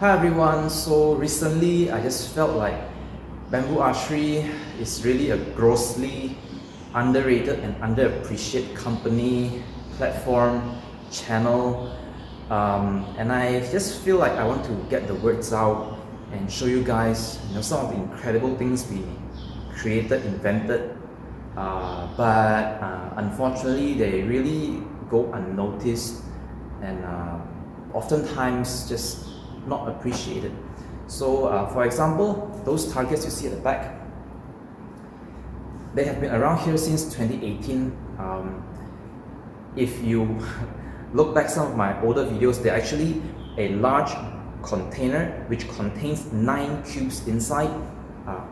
Hi everyone, so recently I just felt like bamboo archery is really a grossly underrated and underappreciated company, platform, channel, and I just feel like I want to get the words out and show you guys some of the incredible things we created, invented, but unfortunately they really go unnoticed and oftentimes just not appreciated. So for example, those targets you see at the back, they have been around here since 2018. If you look back some of my older videos, they're actually a large container which contains 9 cubes inside.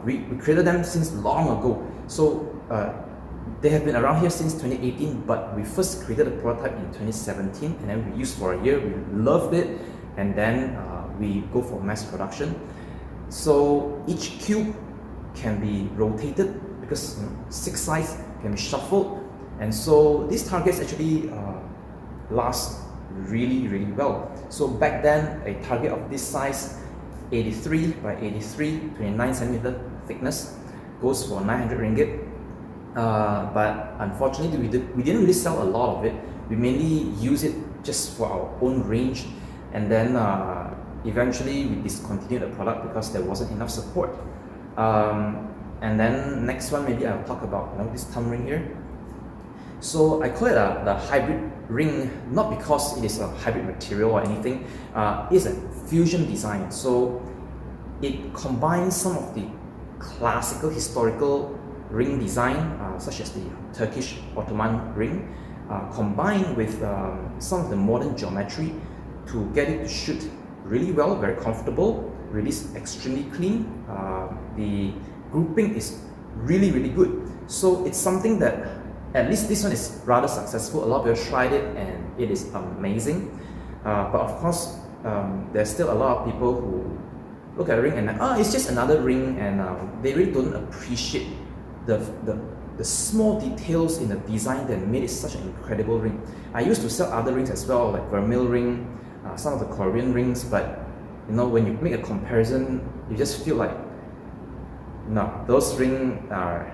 We created them since long ago. So they have been around here since 2018, but we first created a prototype in 2017 and then we used for a year. We loved it, and then we go for mass production. So each cube can be rotated because 6 sides can be shuffled, and so these targets actually last really well. So back then, a target of this size, 83 by 83, 29 centimeter thickness, goes for 900 ringgit. But unfortunately, we didn't really sell a lot of it. We mainly use it just for our own range, and then eventually we discontinued the product because there wasn't enough support. And then next one, maybe I'll talk about this thumb ring here. So I call it the hybrid ring, not because it is a hybrid material or anything. It's a fusion design. So it combines some of the classical historical ring design, such as the Turkish Ottoman ring, combined with some of the modern geometry to get it to shoot really well, very comfortable, release extremely clean. The grouping is really good. So it's something that, at least this one is rather successful. A lot of people tried it and it is amazing. But of course, there's still a lot of people who look at a ring and it's just another ring, and they really don't appreciate the small details in the design that made it such an incredible ring. I used to sell other rings as well, like vermil ring, some of the Korean rings, but when you make a comparison, you just feel like, no, those rings are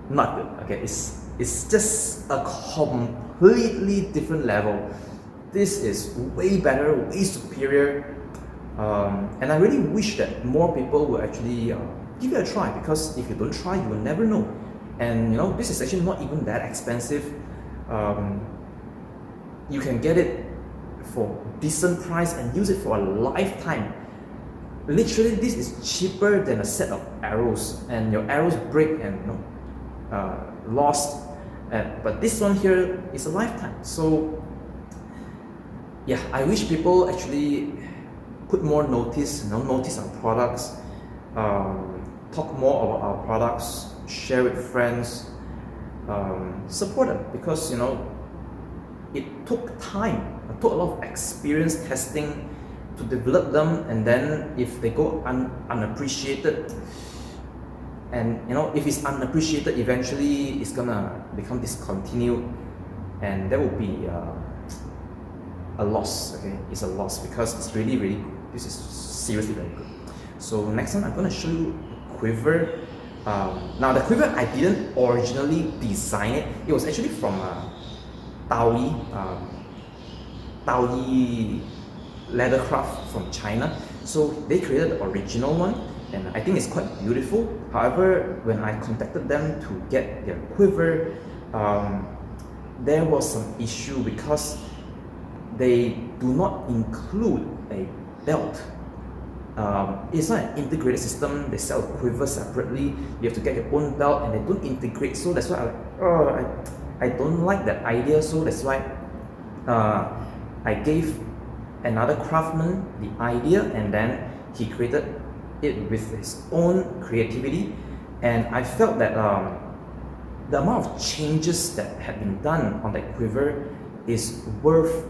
not good. Okay, it's just a completely different level. This is way better, way superior, and I really wish that more people would actually give it a try, because if you don't try, you will never know. And this is actually not even that expensive. You can get it for decent price and use it for a lifetime. Literally, this is cheaper than a set of arrows, and your arrows break and lost. But this one here is a lifetime. So yeah, I wish people actually put more notice our products, talk more about our products, share with friends, support them, because it took time, it took a lot of experience testing to develop them, and then if they go unappreciated, and if it's unappreciated, eventually it's gonna become discontinued, and that will be a loss. Okay, it's a loss, because it's really good. This is seriously very good. So next one, I'm gonna show you Quiver. Now the Quiver, I didn't originally design it. It was actually from Taoyi leathercraft from China. So they created the original one, and I think it's quite beautiful. However, when I contacted them to get their Quiver, there was some issue because they do not include a belt. It's not an integrated system. They sell a Quiver separately. You have to get your own belt, and they don't integrate. So that's why I don't like that idea. So that's why I gave another craftsman the idea, and then he created it with his own creativity. And I felt that the amount of changes that have been done on that Quiver is worth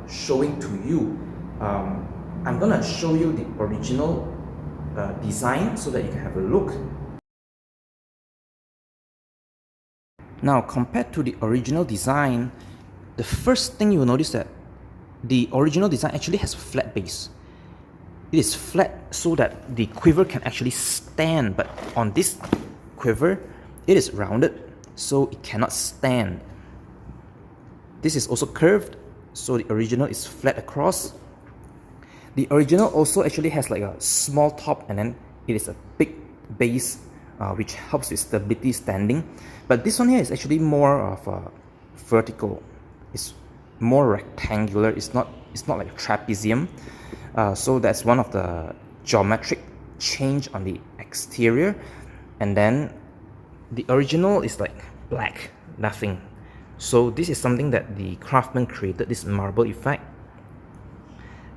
showing to you. I'm gonna show you the original design so that you can have a look. Now, compared to the original design, the first thing you will notice that the original design actually has a flat base. it is flat so that the quiver can actually stand, but on this quiver, it is rounded, so it cannot stand. This is also curved, so the original is flat across. The original also actually has like a small top, and then it is a big base, which helps with stability standing. But this one here is actually more of a vertical. It's more rectangular. It's not like a trapezium. So that's one of the geometric change on the exterior. And then the original is like black, nothing. So this is something that the craftsman created, this marble effect.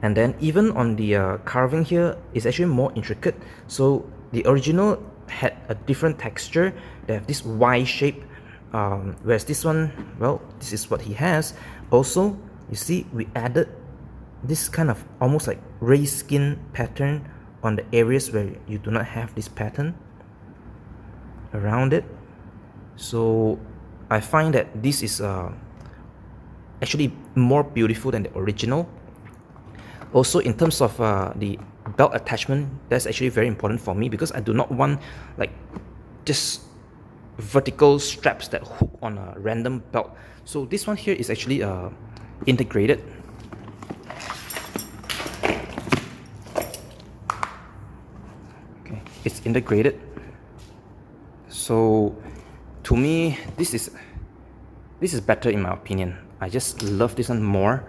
And then even on the carving here is actually more intricate. So the original had a different texture. They have this Y shape, whereas this one, well, this is what he has. Also, you see, we added this kind of almost like raised skin pattern on the areas where you do not have this pattern around it. So I find that this is actually more beautiful than the original. Also, in terms of the belt attachment, that's actually very important for me, because I do not want like just vertical straps that hook on a random belt. So this one here is actually integrated. Okay, it's integrated. So to me, this is better in my opinion. I just love this one more.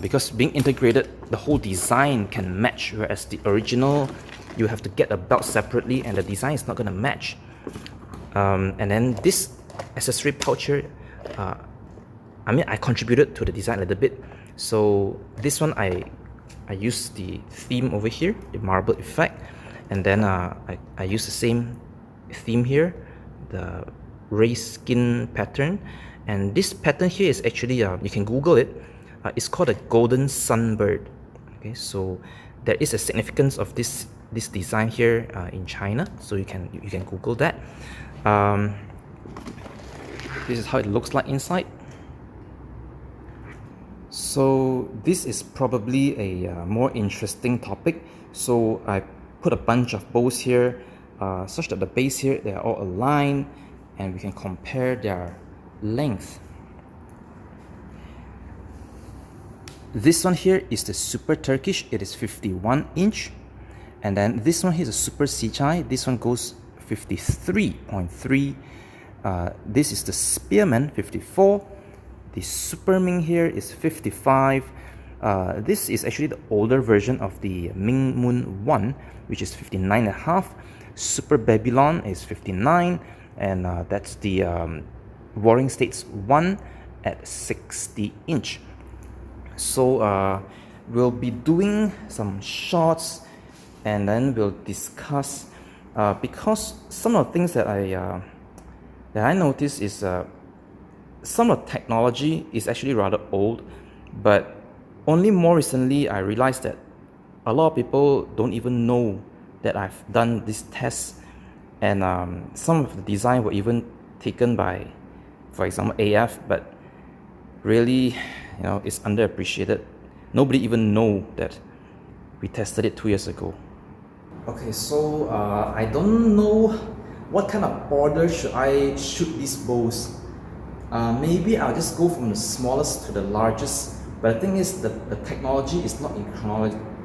Because being integrated, the whole design can match, whereas the original, you have to get a belt separately and the design is not going to match. And then this accessory pouch here, I mean, I contributed to the design a little bit. So this one, I used the theme over here, the marble effect, and then I used the same theme here, the raised skin pattern. And this pattern here is actually, you can Google it. It's called a golden sunbird. Okay, so there is a significance of this design here in China. So you can Google that. This is how it looks like inside. So this is probably a more interesting topic. So I put a bunch of bows here, such that the base here, they are all aligned, and we can compare their length. This one here is the Super Turkish. It is 51 inch. And then this one here is a Super Sicai. This one goes 53.3. This is the Spearman 54. The Super Ming here is 55. This is actually the older version of the Ming Moon 1, which is 59.5. Super Babylon is 59. And that's the Warring States 1 at 60 inch. So we'll be doing some shots, and then we'll discuss, because some of the things that I noticed is some of the technology is actually rather old, but only more recently I realized that a lot of people don't even know that I've done this test, and some of the design were even taken by, for example, AF, but really, you know, it's underappreciated. Nobody even know that we tested it 2 years ago. Okay, so I don't know what kind of order should I shoot these bows. Maybe I'll just go from the smallest to the largest. But the thing is, the technology is not in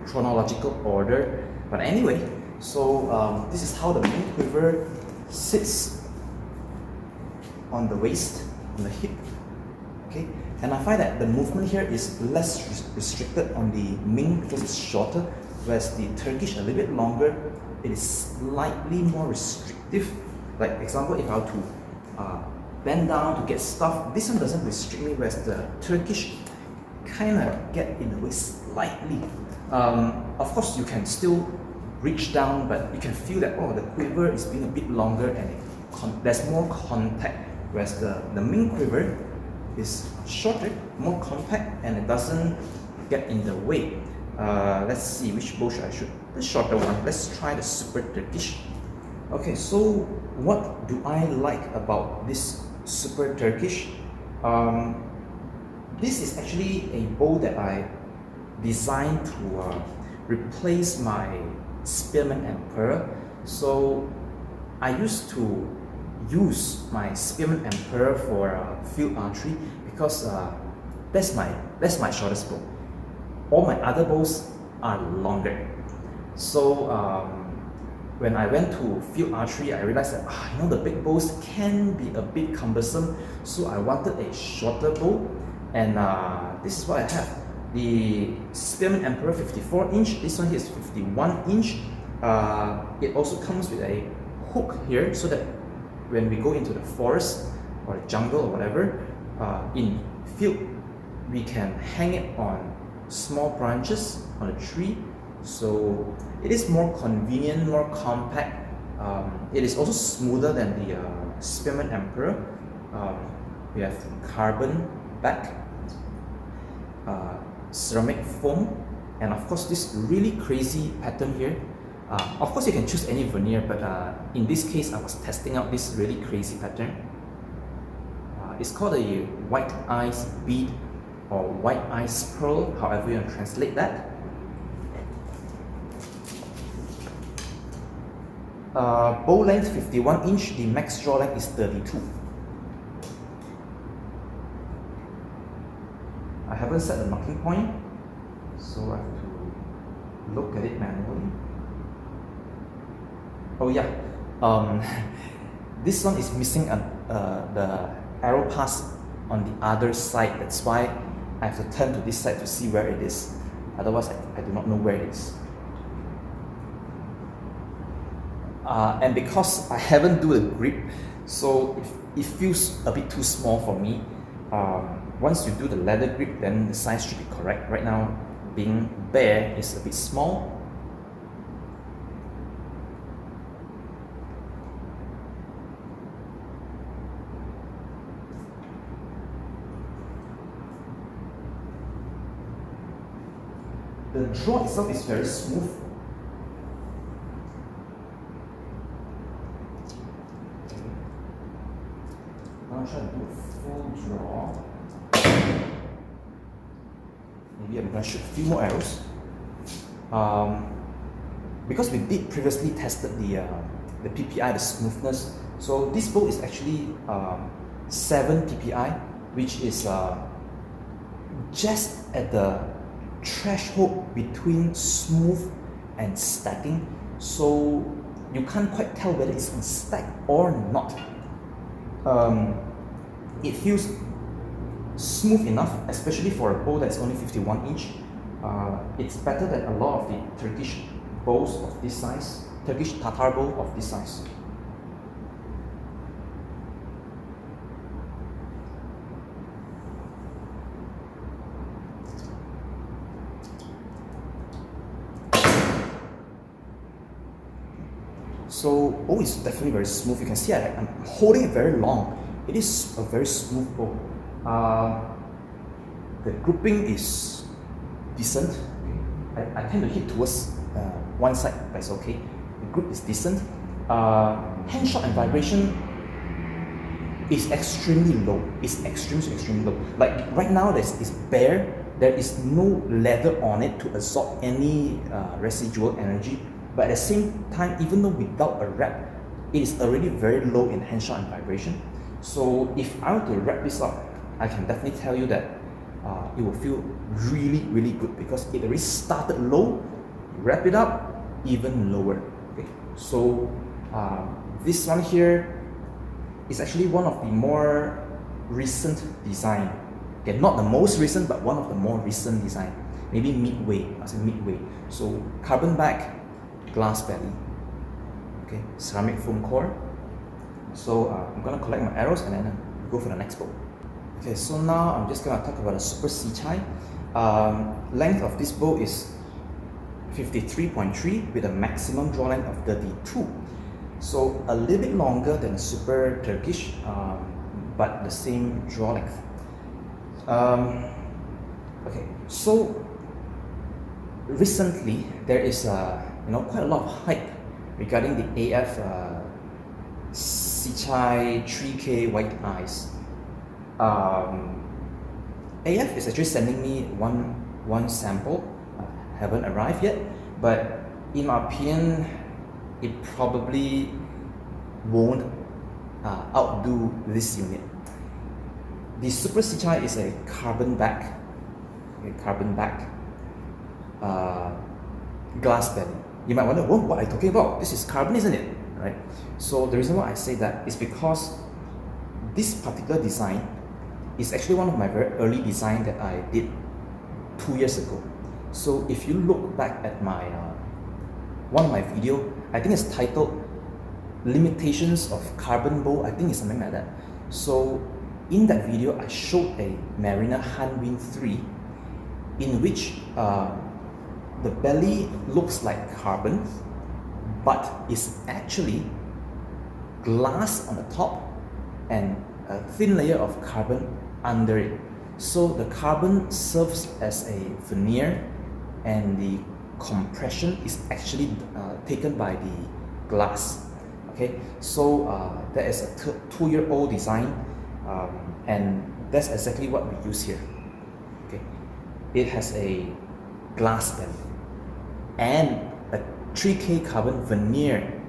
chronological order. But anyway, so this is how the main quiver sits on the waist, on the hip. Okay, and I find that the movement here is less restricted on the Ming because it's shorter, whereas the Turkish a little bit longer. It is slightly more restrictive. Like example, if I were to bend down to get stuff, this one doesn't restrict me, whereas the Turkish kind of get in the way slightly. Of course, you can still reach down, but you can feel that, oh, the quiver is being a bit longer and there's more contact, whereas the Ming quiver is shorter, more compact, and it doesn't get in the way. Let's see, which bow should I shoot? The shorter one. Let's try the Super Turkish. Okay, so what do I like about this Super Turkish? This is actually a bow that I designed to replace my Spearman Emperor. So I used to use my Spearman Emperor for field archery because that's my shortest bow. All my other bows are longer. So when I went to field archery, I realized that the big bows can be a bit cumbersome. So I wanted a shorter bow, and this is what I have. The Spearman Emperor 54 inch. This one here is 51 inch. It also comes with a hook here, so that when we go into the forest or the jungle or whatever, in field, we can hang it on small branches on a tree. So it is more convenient, more compact. It is also smoother than the Spearman Emperor. We have carbon back, ceramic foam, and of course this really crazy pattern here. Of course you can choose any veneer, but in this case I was testing out this really crazy pattern. It's called a white ice bead or white ice pearl, however you want to translate that. Bow length 51 inch, the max draw length is 32. I haven't set the marking point, so I have to look at it manually. Oh yeah, this one is missing the arrow pass on the other side. That's why I have to turn to this side to see where it is. Otherwise, I do not know where it is. And because I haven't do the grip, so it feels a bit too small for me. Once you do the leather grip, then the size should be correct. Right now, being bare is a bit small. The draw itself is very smooth. Now I'm trying to do a full draw. Maybe I'm going to shoot a few more arrows. Because we did previously tested the PPI, the smoothness. So this bow is actually 7 PPI, which is just at the threshold between smooth and stacking. So you can't quite tell whether it's on stack or not. It feels smooth enough, especially for a bow that's only 51 inch. It's better than a lot of the Turkish bows of this size, Turkish Tatar bow of this size. So bow is definitely very smooth. You can see I'm holding it very long. It is a very smooth bow. The grouping is decent. I tend to hit towards one side, but it's okay. The group is decent. Hand shot and vibration is extremely low. It's extremely low. Like right now, it's bare. There is no leather on it to absorb any residual energy. But at the same time, even though without a wrap, it is already very low in hand shot and vibration. So if I were to wrap this up, I can definitely tell you that it will feel really good, because it already started low. Wrap it up, even lower. Okay. So this one here is actually one of the more recent design. Okay, not the most recent, but one of the more recent design. Maybe midway. I say midway. So carbon back, glass belly. Okay, ceramic foam core. So I'm gonna collect my arrows and then go for the next bow. Okay, so now I'm just gonna talk about the Super Sicai. Length of this bow is 53.3 with a maximum draw length of 32. So a little bit longer than a Super Turkish, but the same draw length. Okay, so recently there is quite a lot of hype regarding the AF Sicai 3K white eyes. AF is actually sending me one sample. haven't arrived yet, but in my opinion, it probably won't outdo this unit. The Super Sicai is a carbon back, glass belly. You might wonder, oh, what are you talking about? This is carbon, isn't it? Right? So the reason why I say that is because this particular design is actually one of my very early design that I did 2 years ago. So if you look back at my one of my video, I think it's titled Limitations of Carbon Bow, I think it's something like that. So in that video, I showed a Mariner Hanwin 3 in which the belly looks like carbon, but is actually glass on the top and a thin layer of carbon under it. So the carbon serves as a veneer, and the compression is actually taken by the glass. Okay, so that is a 2-year-old design, and that's exactly what we use here. Okay, it has a glass belly and a 3K carbon veneer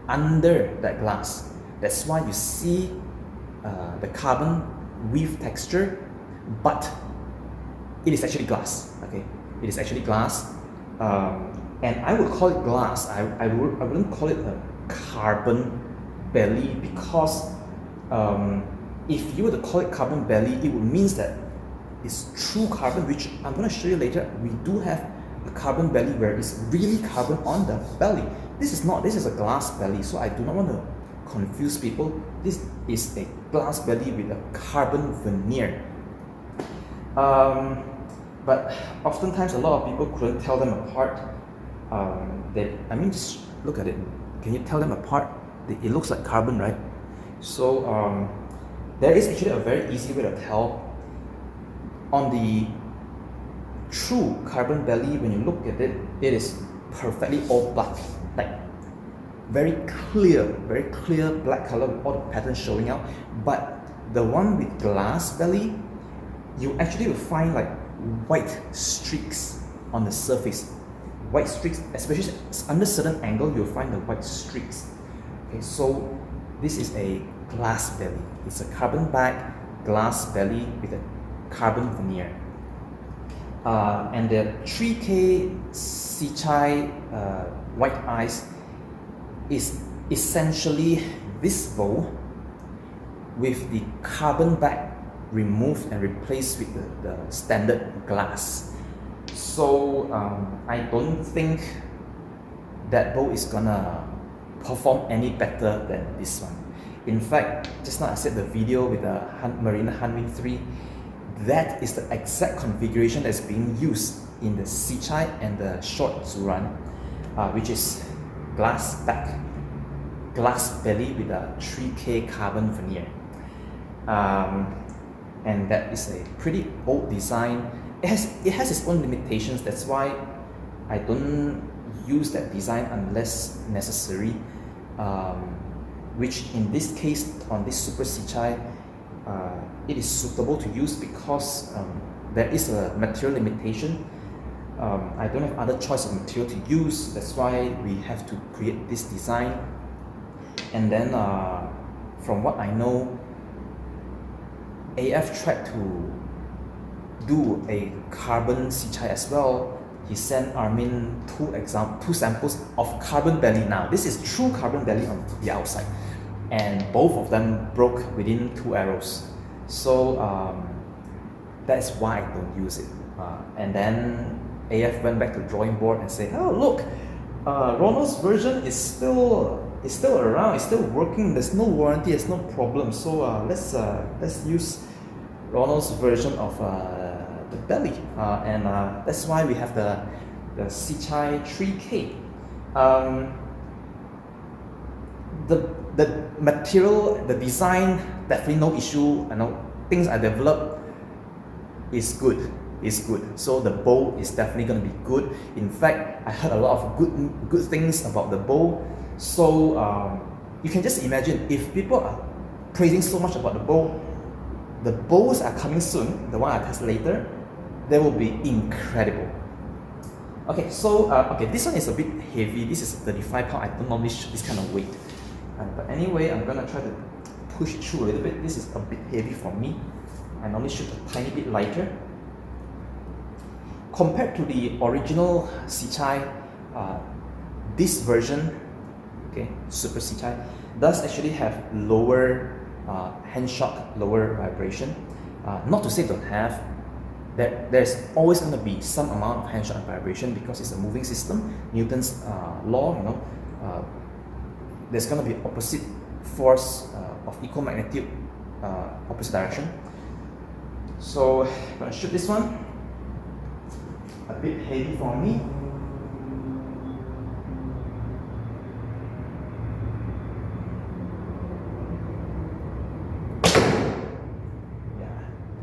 under that glass. That's why you see the carbon weave texture, but it is actually glass. Okay, it is actually glass, and I would call it glass. I wouldn't call it a carbon belly, because if you were to call it carbon belly, it would mean that it's true carbon, which I'm going to show you later. We do have a carbon belly where it's really carbon on the belly. This is not, this is a glass belly, so I do not want to confuse people. This is a glass belly with a carbon veneer. But oftentimes a lot of people couldn't tell them apart. Just look at it. Can you tell them apart? It looks like carbon, right? So there is actually a very easy way to tell. On the true carbon belly, when you look at it, it is perfectly all black, like very clear black color with all the patterns showing out. But the one with glass belly, you actually will find like white streaks on the surface. White streaks, especially under certain angle, you'll find the white streaks. Okay, so this is a glass belly. It's a carbon back glass belly with a carbon veneer. And the 3K Sicai white eyes is essentially this bow with the carbon back removed and replaced with the standard glass. So I don't think that bow is gonna perform any better than this one. In fact, just now I said the video with the Mariner Hanwin 3, that is the exact configuration that's being used in the Sicai and the short Zuran, which is glass back, glass belly with a 3K carbon veneer. And that is a pretty old design. It has its own limitations. That's why I don't use that design unless necessary. Which in this case, on this Super Sicai, it is suitable to use because there is a material limitation. I don't have other choice of material to use. That's why we have to create this design. And then from what I know, AF tried to do a carbon Sicai as well. He sent Armin two samples of carbon belly. Now this is true carbon belly on the outside, and both of them broke within 2 arrows. So that's why I don't use it. And then AF went back to the drawing board and said, "Oh look, Ronald's version is still around. It's still working. There's no warranty. There's no problem. So let's use Ronald's version of the belly." And that's why we have the Sicai 3K. The material, the design, definitely no issue. I know things I developed is good. So the bow is definitely going to be good. In fact, I heard a lot of good things about the bow. So you can just imagine, if people are praising so much about the bows are coming soon. The one I test later, they will be incredible. Okay, so okay, this one is a bit heavy. This is 35 pound. I don't normally shoot this kind of weight. But anyway, I'm gonna try to push it through a little bit. This is a bit heavy for me. I normally shoot a tiny bit lighter. Compared to the original Sicai, this version, okay, Super Sicai, does actually have lower hand shock, lower vibration. Not to say don't have. There's always going to be some amount of hand shock and vibration because it's a moving system. Newton's law, you know, there's going to be opposite force of equal magnitude, opposite direction. So I'm going to shoot this one. A bit heavy for me.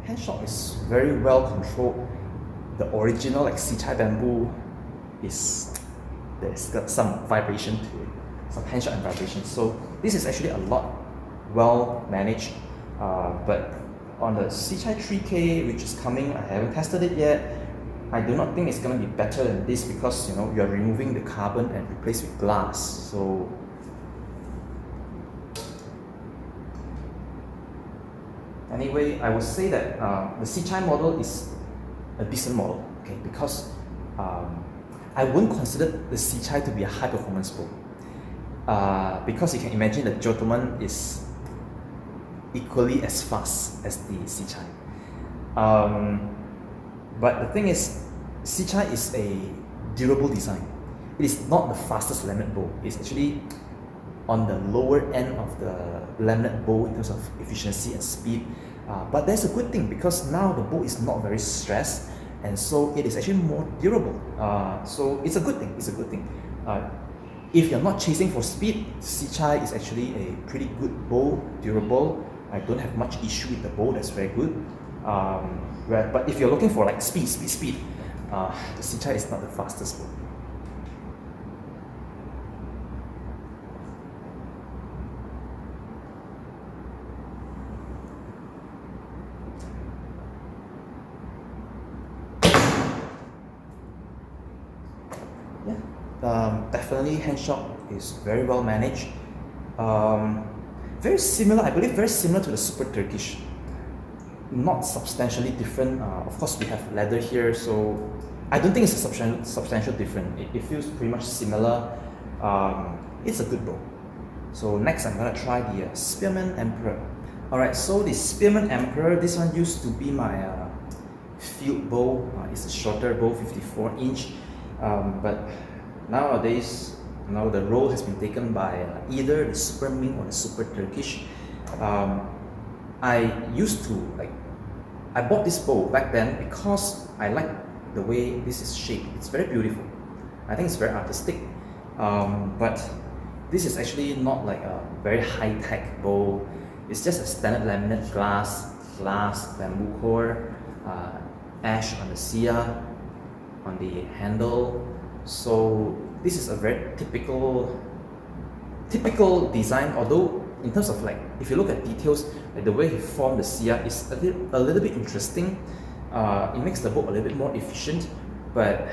Hand shock is very well controlled. The original like Sicai bamboo there's got some vibration to it, some hand shock and vibration. So this is actually a lot well managed. But on the Sicai 3K, which is coming, I haven't tested it yet. I do not think it's going to be better than this because you know you're removing the carbon and replace with glass. So anyway, I would say that the Sicai model is a decent model, okay, because I wouldn't consider the Sicai to be a high performance bow. Because you can imagine the Jotoman is equally as fast as the Sicai. But the thing is, Sicai is a durable design. It is not the fastest laminate bow. It's actually on the lower end of the laminate bow in terms of efficiency and speed. But that's a good thing because now the bow is not very stressed, and so it is actually more durable. So it's a good thing. It's a good thing. If you're not chasing for speed, Sicai is actually a pretty good bow, durable. I don't have much issue with the bow. That's very good. But if you're looking for like speed, the Sicai is not the fastest bow. Definitely hand shock is very well managed. Very similar, I believe, very similar to the Super Turkish. Not substantially different. Of course, we have leather here, so I don't think it's a substantial difference. It feels pretty much similar. It's a good bow. So next, I'm gonna try the Spearman Emperor. Alright, so the Spearman Emperor, this one used to be my field bow. It's a shorter bow, 54 inch. But nowadays, you know, the role has been taken by either the Super Ming or the Super Turkish. I used to I bought this bow back then because I like the way this is shaped. It's very beautiful. I think it's very artistic. But this is actually not like a very high-tech bow. It's just a standard laminate glass, bamboo core, ash on the cia, on the handle. So this is a very typical design, although in terms of if you look at details, the way he formed the cia is a little bit interesting. It makes the bow a little bit more efficient, but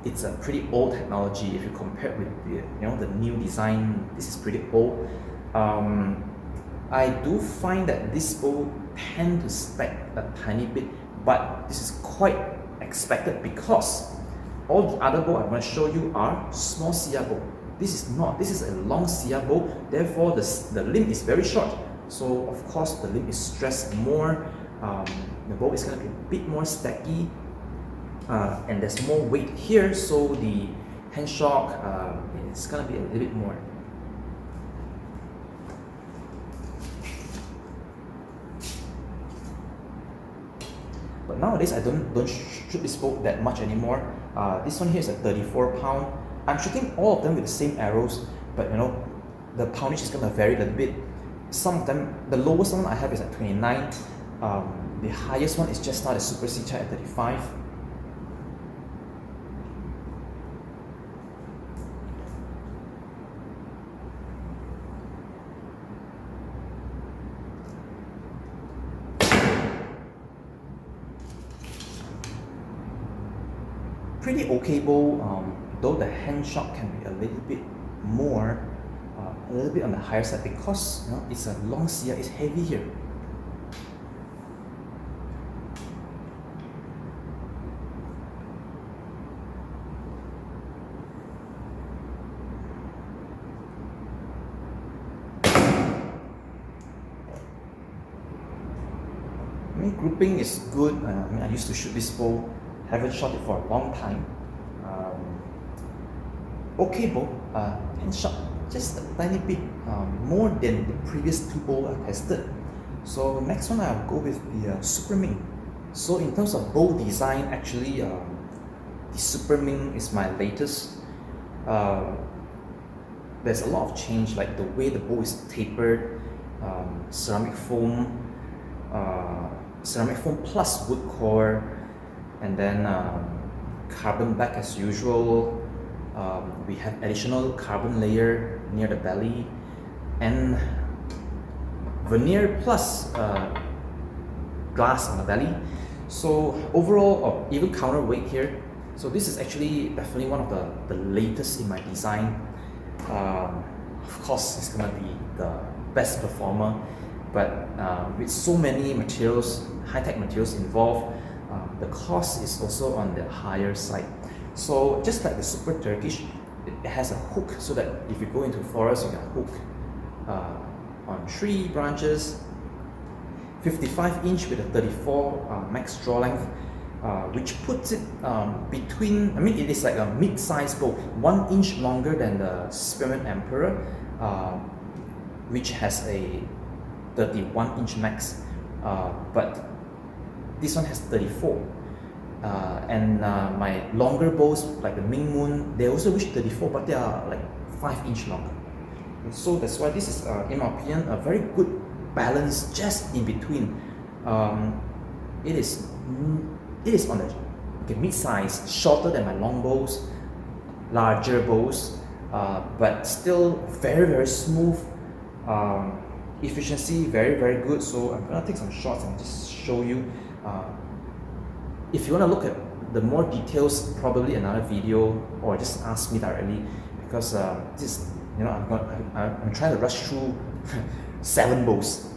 it's a pretty old technology if you compare it with the new design. This is pretty old. I do find that this bow tend to stack a tiny bit, but this is quite expected because all the other bow I'm going to show you are small cia bow. This is not. This is a long cia bow, therefore the limb is very short. So of course the limb is stressed more. The bow is going to be a bit more stacky, and there's more weight here, so the hand shock is going to be a little bit more. But nowadays I don't shoot this bow that much anymore. This one here is a 34 pound. I'm shooting all of them with the same arrows, but the poundage is going to vary a little bit. Some of them, the lowest one I have is at 29. The highest one is just now the Super Sicai at 35. pretty okay bow, though the hand shot can be a little bit more, a little bit on the higher side because it's a long sear, it's heavy here. Grouping is good. I used to shoot this bow, haven't shot it for a long time. Okay bow, hand shot just a tiny bit more than the previous two bows I tested. So next one I'll go with the Super Ming. So in terms of bow design, actually the Super Ming is my latest. There's a lot of change, like the way the bow is tapered, ceramic foam plus wood core, and then carbon back as usual. We have additional carbon layer near the belly, and veneer plus glass on the belly. So overall, even counterweight here. So this is actually definitely one of the latest in my design. Of course, it's gonna be the best performer, but with so many materials, high-tech materials involved, the cost is also on the higher side. So just like the Super Turkish, it has a hook so that if you go into forest, you can hook on tree branches. 55 inch with a 34 max draw length, which puts it between, it is like a mid-sized bow, 1 inch longer than the Spearman Emperor, which has a 31 inch max, but this one has 34. And my longer bows like the Ming Moon, they also reach 34, but they are like 5 inch longer. So that's why this is, in my opinion, a very good balance just in between. It is on the mid-size, shorter than my long bows, larger bows, but still very, very smooth. Efficiency very good. So I'm gonna take some shots and just show you. If you want to look at the more details, probably another video, or just ask me directly, because this, I'm trying to rush through 7 bows.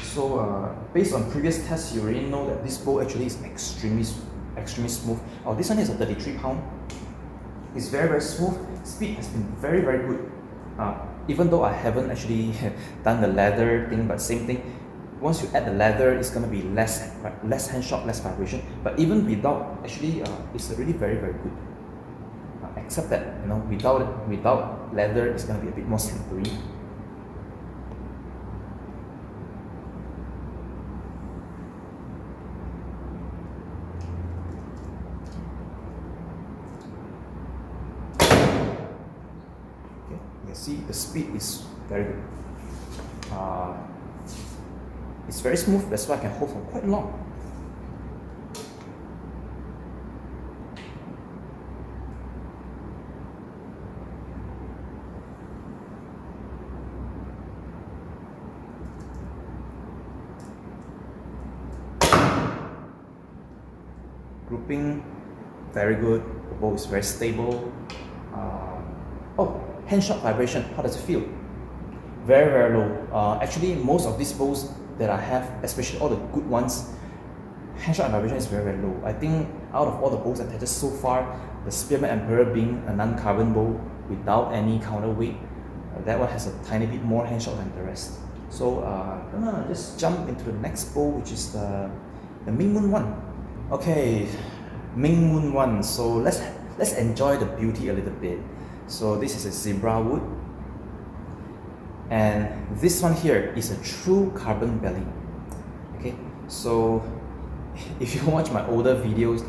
So based on previous tests, you already know that this bow actually is extremely smooth. Oh, this one is a 33 pound. It's very smooth. Speed has been very good. Even though I haven't actually done the leather thing, but same thing. Once you add the leather, it's gonna be less hand shot, less vibration. But even without, actually, it's really very good. Except that without leather, it's gonna be a bit more slippery. See, the speed is very good. It's very smooth, that's why I can hold for quite long. Grouping, very good. The bow is very stable. Hand shot vibration, how does it feel? Very low. Actually, most of these bows that I have, especially all the good ones, hand shot vibration is very low. I think out of all the bows I tested so far, the Spearman Emperor being a non-carbon bow without any counterweight, that one has a tiny bit more hand shot than the rest. So I'm gonna just jump into the next bow, which is the Ming Moon one. Okay, Ming Moon one. So let's enjoy the beauty a little bit. So this is a zebra wood, and this one here is a true carbon belly. Okay, so if you watch my older videos,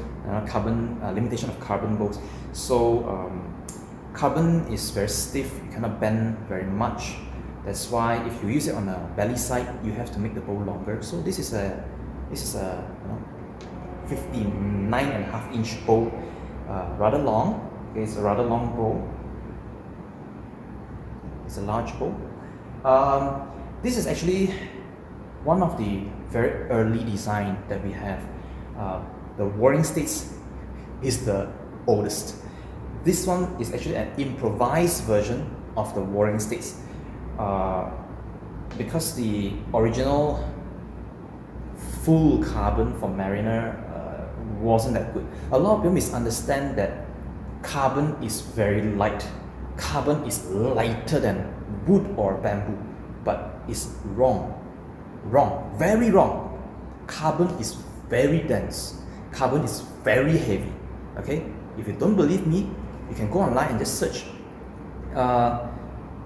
limitation of carbon bows. So carbon is very stiff, you cannot bend very much. That's why if you use it on the belly side, you have to make the bow longer. So this is a 59.5 inch bow, rather long. Okay, it's a rather long bow. It's a large bow. This is actually one of the very early design that we have. The Warring States is the oldest. This one is actually an improvised version of the Warring States, because the original full carbon for Mariner wasn't that good. A lot of people misunderstand that carbon is very light. Carbon is lighter than wood or bamboo, but it's wrong. Wrong, very wrong. Carbon is very dense. Carbon is very heavy. Okay, if you don't believe me, you can go online and just search.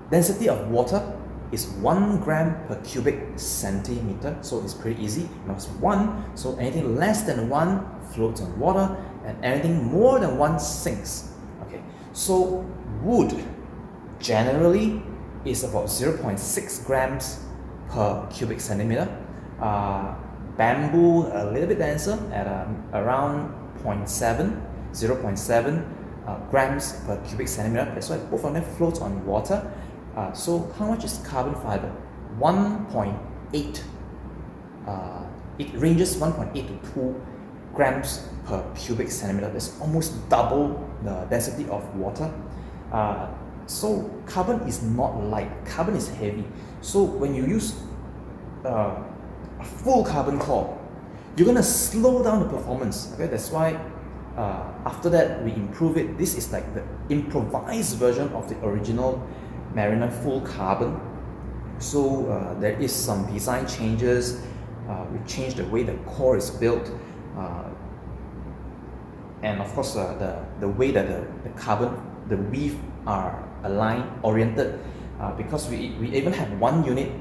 Density of water is 1 gram per cubic centimeter, so it's pretty easy. Now it's 1, so anything less than 1 floats on water, and anything more than 1 sinks. Okay, so wood generally is about 0.6 grams per cubic centimeter. Bamboo a little bit denser at around 0.7 grams per cubic centimeter. That's why both of them float on water. So how much is carbon fiber? 1.8. It ranges 1.8 to 2 grams per cubic centimeter. That's almost double the density of water. So carbon is not light. Carbon is heavy. So when you use a full carbon core, you're gonna slow down the performance. Okay, that's why after that we improve it. This is like the improvised version of the original Mariner full carbon. So there is some design changes. We changed the way the core is built, and of course the way that the carbon, the weave are aligned, oriented, because we even have one unit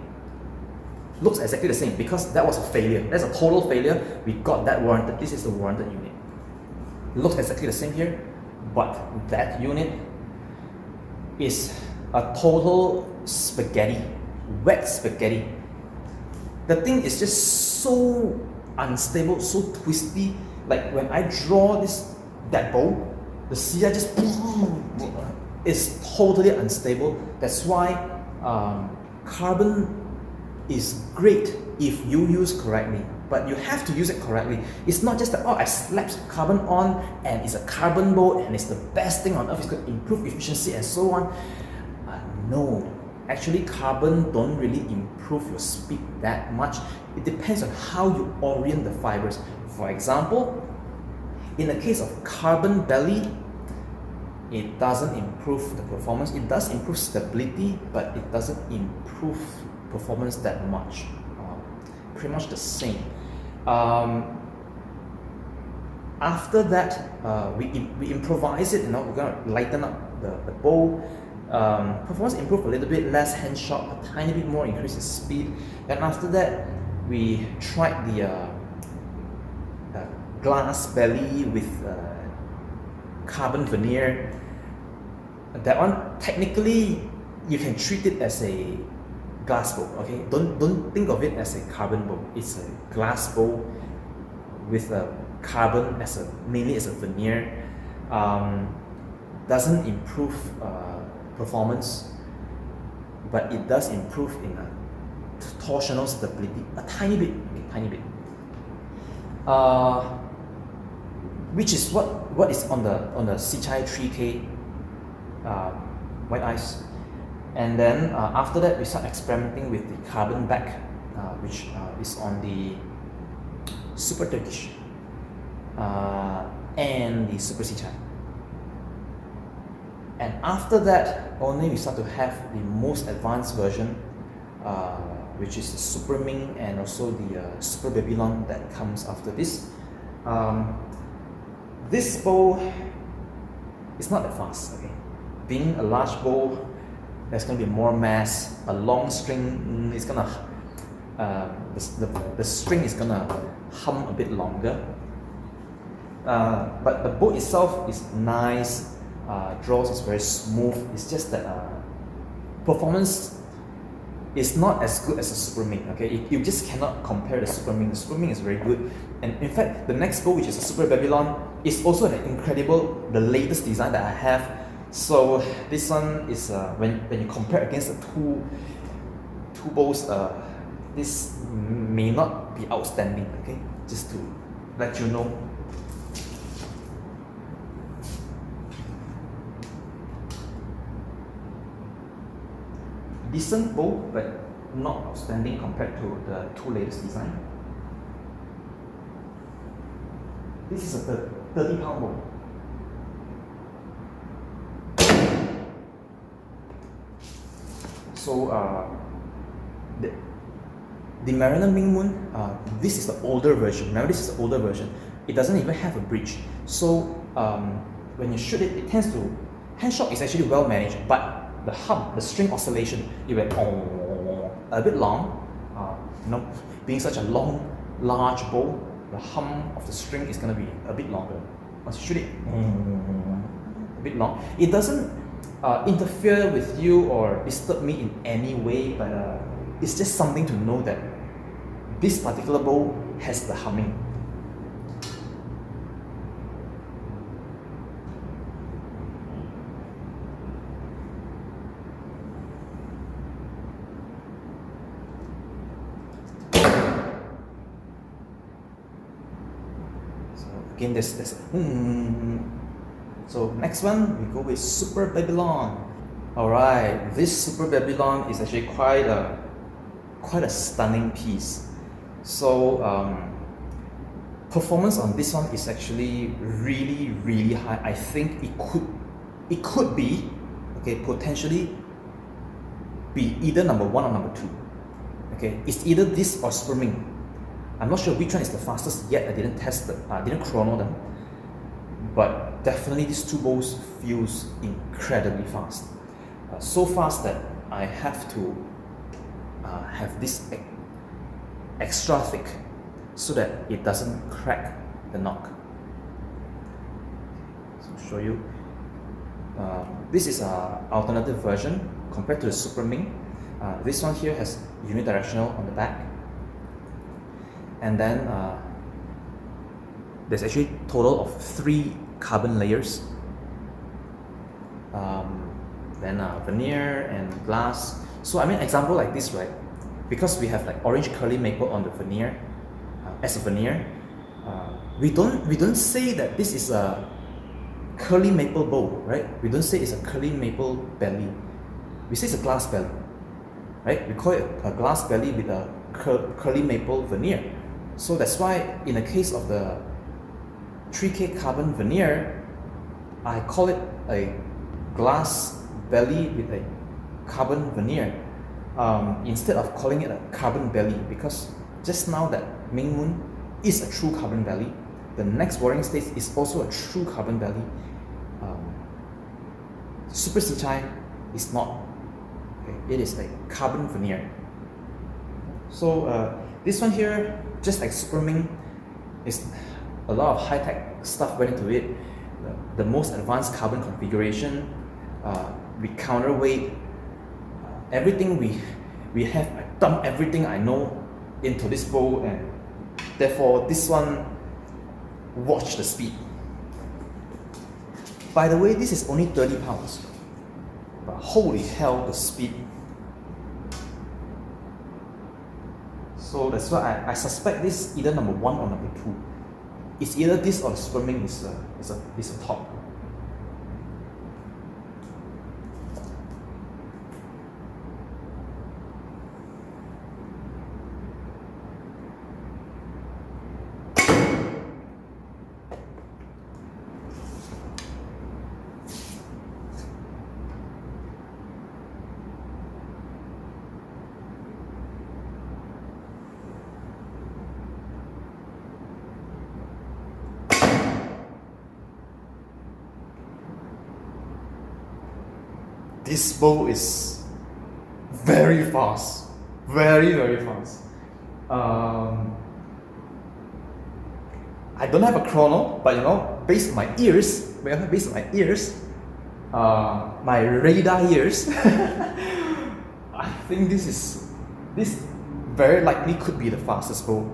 looks exactly the same, because that was a failure. That's a total failure. We got that warranted. This is the warranted unit. Looks exactly the same here, but that unit is a total spaghetti, wet spaghetti. The thing is just so unstable, so twisty. Like when I draw that bow, the Sicai just is totally unstable. That's why carbon is great if you use correctly, but you have to use it correctly. It's not just that, oh, I slapped carbon on and it's a carbon bow and it's the best thing on earth, it's going to improve efficiency and so on. No, actually carbon don't really improve your speed that much. It depends on how you orient the fibers. For example, in the case of carbon belly, it doesn't improve the performance. It does improve stability, but it doesn't improve performance that much. Pretty much the same. After that, we improvise it. We're gonna lighten up the bow. Performance improve a little bit, less hand shot, a tiny bit more increase in speed. And after that, we tried the glass belly with carbon veneer. That one, technically, you can treat it as a glass bow. Okay, don't think of it as a carbon bow. It's a glass bow with a carbon mainly as a veneer. Doesn't improve performance, but it does improve in torsional stability a tiny bit, which is what is on the Sicai 3K white ice. And then after that, we start experimenting with the carbon back, which is on the Super Turkish and the Super Sicai. And after that, only we start to have the most advanced version, which is the Super Ming and also the Super Babylon that comes after this. This bow is not that fast. Okay, being a large bow, there's going to be more mass. A long string is gonna the string is gonna hum a bit longer. But the bow itself is nice. Draws is very smooth. It's just that performance is not as good as the Super Ming. Okay, you just cannot compare the Super Ming. The Super Ming is very good, and in fact, the next bow, which is the Super Babylon, is also an incredible, the latest design that I have. So this one is when you compare against the two bows, this may not be outstanding, okay? Just to let you know. Decent bow, but not outstanding compared to the two latest design. This is a 30-pound bow. So the Mariner Ming Moon, this is the older version. Remember, this is the older version. It doesn't even have a bridge. So when you shoot it, it tends to, hand shot is actually well managed, but the hum, the string oscillation, it went a bit long. Being such a long, large bow, the hum of the string is going to be a bit longer. Once you shoot it, a bit long. It doesn't interfere with you or disturb me in any way, but it's just something to know that this particular bow has the humming. Again, there's So next one, we go with Super Babylon. Alright, this Super Babylon is actually quite a stunning piece. So performance on this one is actually really high. I think it could be, okay, potentially be either number 1 or number 2. Okay, it's either this or Super Ming. I'm not sure which one is the fastest yet. I didn't test it. I didn't chrono them. But definitely these two bows feels incredibly fast. So fast that I have to have this extra thick so that it doesn't crack the knock. So I'll show you. This is an alternative version compared to the Super Ming. This one here has unidirectional on the back. And then there's actually a total of 3 carbon layers. Then veneer and glass. So I mean, example like this, right? Because we have like orange curly maple on the veneer, as a veneer, we don't say that this is a curly maple bow, right? We don't say it's a curly maple belly. We say it's a glass belly, right? We call it a glass belly with a curly maple veneer. So that's why in the case of the 3K carbon veneer, I call it a glass belly with a carbon veneer instead of calling it a carbon belly, because just now that Ming Moon is a true carbon belly, the next Warring States is also a true carbon belly. Super Sicai is not. Okay? It is a carbon veneer. So this one here, just like Super Ming, is a lot of high-tech stuff went into it. The most advanced carbon configuration, with counterweight, everything we have. I dumped everything I know into this bow, and therefore this one, watch the speed. By the way, this is only 30 pounds, but holy hell, the speed. So that's why I suspect this either number 1 or number 2. It's either this or the Super Ming is a top. This bow is very fast, very fast. I don't have a chrono, but you know, based on my ears, my radar ears, I think this very likely could be the fastest bow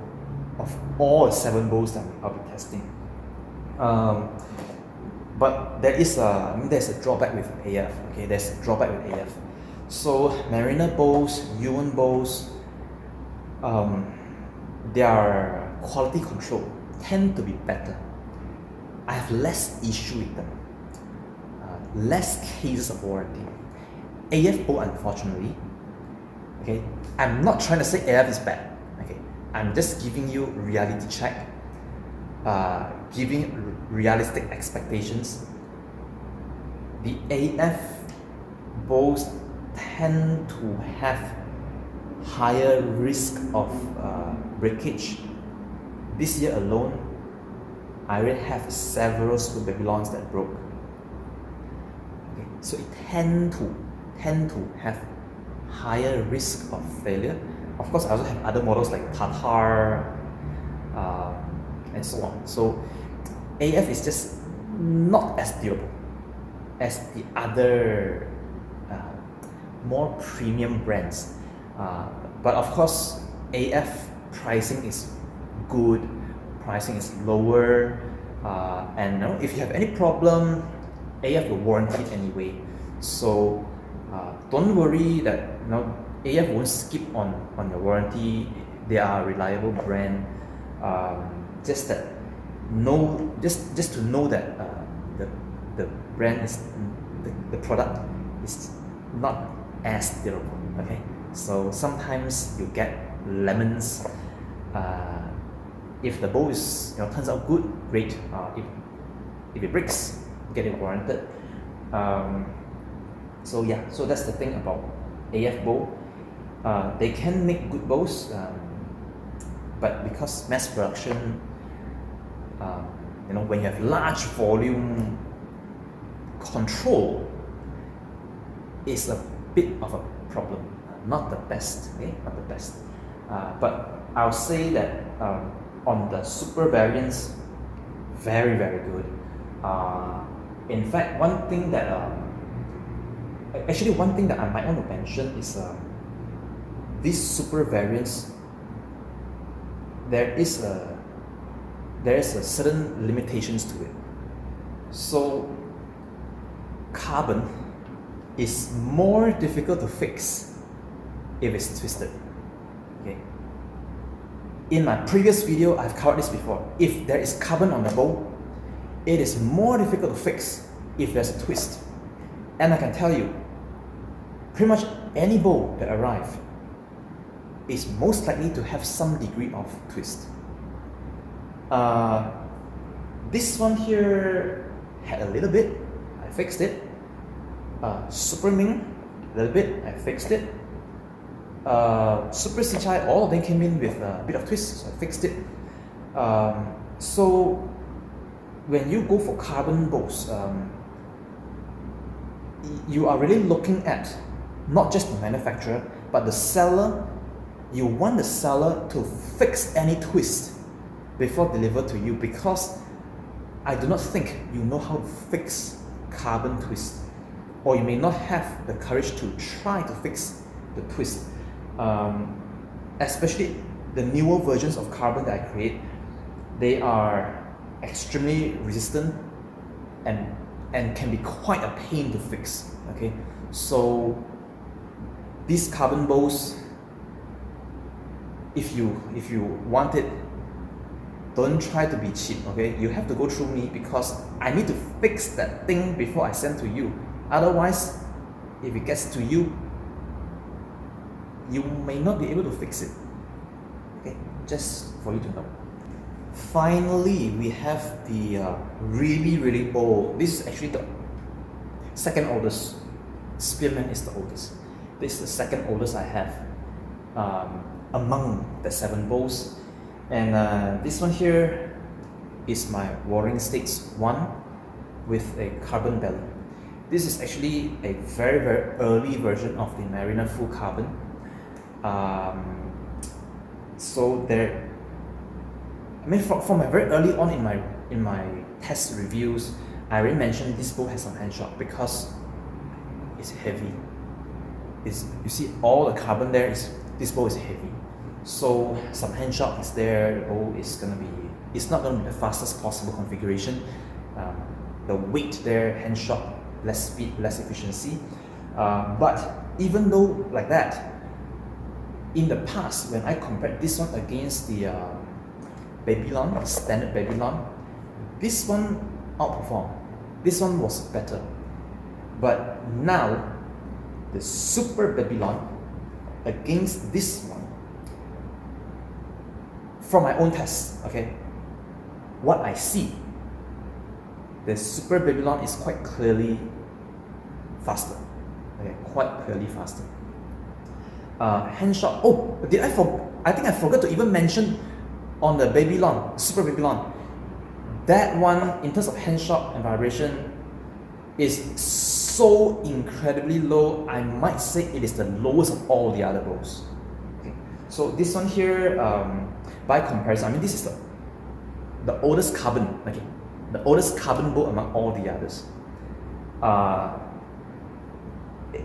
of all the 7 bows that I'll be testing. But there's a drawback with AF. Okay, there's a drawback with AF. So Mariner bows, Yuan bows, their quality control tend to be better. I have less issue with them, less cases of warranty. AF bow, unfortunately, okay, I'm not trying to say AF is bad, okay, I'm just giving you reality check, giving realistic expectations. The AF bows tend to have higher risk of breakage. This year alone, I already have several Super Babylons that broke. Okay, so it tend to have higher risk of failure. Of course, I also have other models like Tatar and so on. So AF is just not as durable as the other more premium brands. But of course, AF pricing is good, pricing is lower, and if you have any problem, AF will warranty it anyway. So don't worry that AF won't skip on your warranty. They are a reliable brand. Just to know that the brand is the product is not as durable. Okay, so sometimes you get lemons. If the bow is turns out good, great. If it breaks, get it warranted. So yeah, so that's the thing about AF bow. They can make good bows, but because mass production, when you have large volume, control is a bit of a problem. Not the best, okay? Not the best. But I'll say that on the super variants, very, very good. In fact, one thing that I might want to mention is these super variants. There is a certain limitations to it. So carbon is more difficult to fix if it's twisted. Okay. In my previous video, I've covered this before. If there is carbon on the bow, it is more difficult to fix if there's a twist. And I can tell you, pretty much any bow that arrives is most likely to have some degree of twist. This one here had a little bit, I fixed it. Super Ming, a little bit, I fixed it. Super Sicai, all of them came in with a bit of twist, so I fixed it. So when you go for carbon bows, you are really looking at not just the manufacturer, but the seller. You want the seller to fix any twist before delivered to you, because I do not think you know how to fix carbon twist, or you may not have the courage to try to fix the twist. Especially the newer versions of carbon that I create, they are extremely resistant and can be quite a pain to fix. Okay, so these carbon bows, if you want it, don't try to be cheap. Okay, you have to go through me, because I need to fix that thing before I send to you. Otherwise, if it gets to you, you may not be able to fix it. Okay, just for you to know. Finally, we have the really old. This is actually the second oldest. Spearman is the oldest. This is the second oldest I have among the 7 bows. And this one here is my Warring States 1 with a carbon belly. This is actually a very early version of the Mariner full carbon. So there, from my very early on in my test reviews, I already mentioned this bow has some hand shock because it's heavy. You see all the carbon there, this bow is heavy. So some hand shock is there. The bow is it's not going to be the fastest possible configuration. The weight there, hand shock, less speed, less efficiency. But even though like that, in the past, when I compared this one against the Babylon, standard Babylon, this one outperformed. This one was better. But now, the Super Babylon against this one, from my own test, okay, what I see, the Super Babylon is quite clearly faster. Okay, quite clearly faster. Hand shot. Oh, I think I forgot to even mention on the Babylon, Super Babylon. That one, in terms of hand shot and vibration, is so incredibly low. I might say it is the lowest of all the other bows. Okay. So this one here, by comparison, I mean this is the oldest carbon. Okay, the oldest carbon bow among all the others.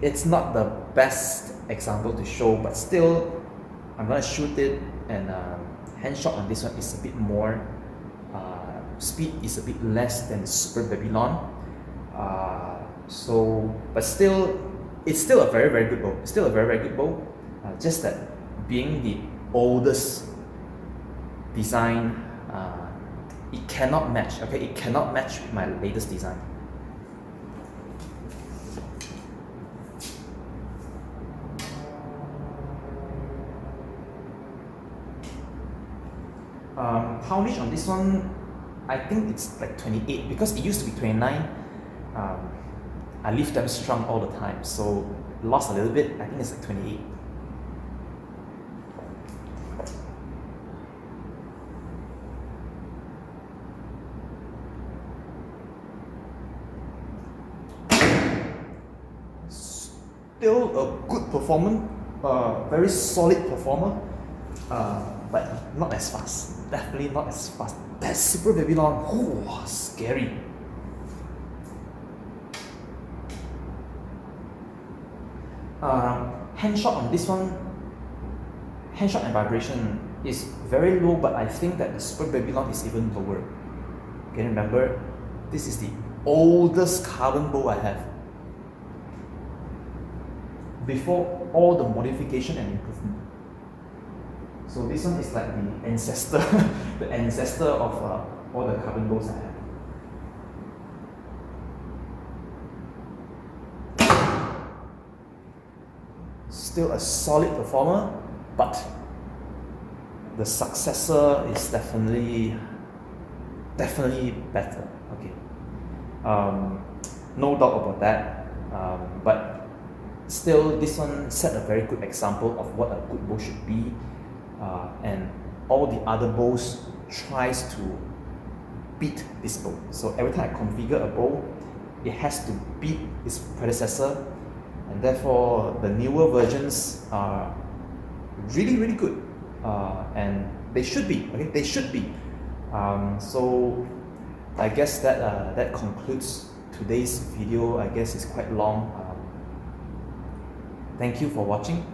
It's not the best example to show, but still, I'm gonna shoot it, and hand shot on this one is a bit more. Speed is a bit less than the Super Babylon. But still, it's still a very, very good bow. It's still a very, very good bow. Just that being the oldest design, it cannot match. Okay, it cannot match with my latest design. Poundage on this one, I think it's like 28 because it used to be 29. I leave them strong all the time, so lost a little bit. I think it's like 28. Still a good performance, very solid performer, but not as fast. Definitely not as fast. That Super Babylon, oh, scary. Hand shot on this one, hand shot and vibration is very low, but I think that the Super Babylon is even lower. Okay, remember, this is the oldest carbon bow I have. Before all the modification and improvement. So this one is like the ancestor, the ancestor of all the carbon bows I have. Still a solid performer, but the successor is definitely better. Okay, no doubt about that. But still, this one set a very good example of what a good bow should be. And all the other bows tries to beat this bow. So every time I configure a bow, it has to beat its predecessor, and therefore the newer versions are really, really good, and they should be. Okay, they should be. So I guess that concludes today's video. I guess it's quite long. Thank you for watching.